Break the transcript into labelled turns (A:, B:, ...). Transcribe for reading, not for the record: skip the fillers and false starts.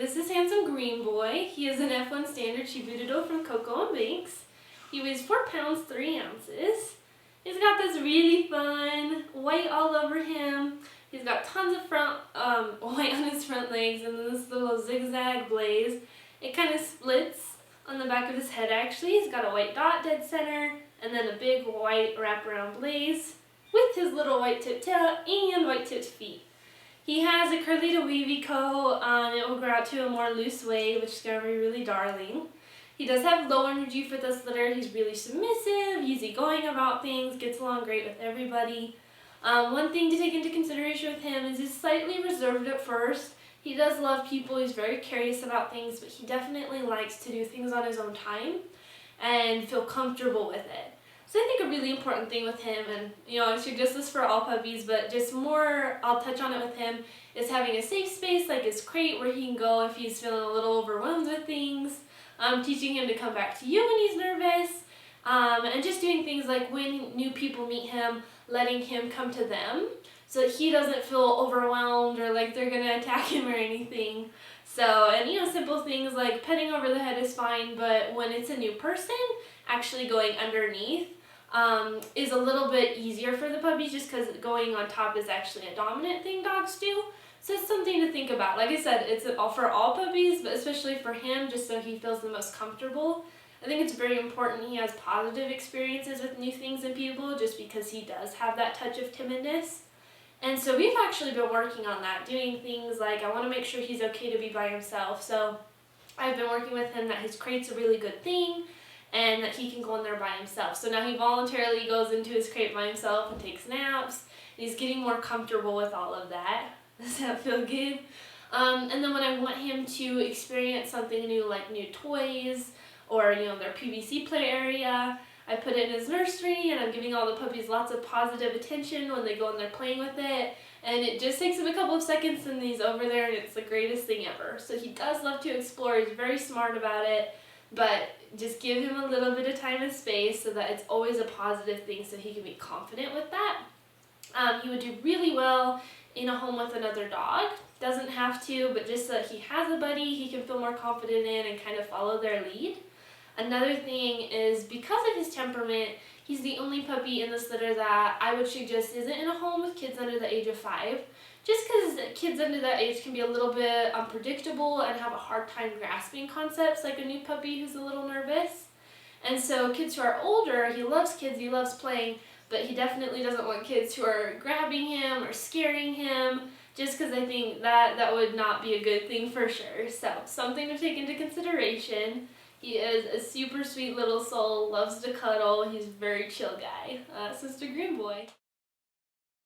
A: This is handsome green boy. He is an F1 standard Sheepadoodle from Koko and Binks. He weighs 4 pounds 3 ounces. He's got this really fun white all over him. He's got tons of white on his front legs and then this little zigzag blaze. It kind of splits on the back of his head actually. He's got a white dot dead center and then a big white wraparound blaze with his little white tipped tail and white tipped feet. He has a curly to wavy coat. It will grow out to a more loose wave, which is going to be really darling. He does have low energy for this litter. He's really submissive, easygoing about things, gets along great with everybody. One thing to take into consideration with him is he's slightly reserved at first. He does love people, he's very curious about things, but he definitely likes to do things on his own time and feel comfortable with it. So I think a really important thing with him, and I suggest this for all puppies, but just more, I'll touch on it with him, is having a safe space like his crate where he can go if he's feeling a little overwhelmed with things, teaching him to come back to you when he's nervous, and just doing things like when new people meet him, letting him come to them so that he doesn't feel overwhelmed or like they're going to attack him or anything. So, and simple things like petting over the head is fine, but when it's a new person, actually going underneath is a little bit easier for the puppies just because going on top is actually a dominant thing dogs do. So it's something to think about. Like I said, it's for all puppies, but especially for him, just so he feels the most comfortable. I think it's very important he has positive experiences with new things and people just because he does have that touch of timidness. And so we've actually been working on that, doing things like I want to make sure he's okay to be by himself. So I've been working with him that his crate's a really good thing and that he can go in there by himself. So now he voluntarily goes into his crate by himself and takes naps. And he's getting more comfortable with all of that. Does that feel good? And then when I want him to experience something new like new toys or their PVC play area, I put it in his nursery and I'm giving all the puppies lots of positive attention when they go in there playing with it. And it just takes him a couple of seconds and he's over there and it's the greatest thing ever. So he does love to explore, he's very smart about it, but just give him a little bit of time and space so that it's always a positive thing so he can be confident with that. He would do really well in a home with another dog. Doesn't have to, but just so that he has a buddy he can feel more confident in and kind of follow their lead. Another thing is because of his temperament, he's the only puppy in this litter that I would suggest isn't in a home with kids under the age of 5. Just because kids under that age can be a little bit unpredictable and have a hard time grasping concepts like a new puppy who's a little nervous. And so kids who are older, he loves kids, he loves playing, but he definitely doesn't want kids who are grabbing him or scaring him, just because I think that would not be a good thing for sure. So something to take into consideration. He is a super sweet little soul, loves to cuddle, he's a very chill guy. Sister Green Boy.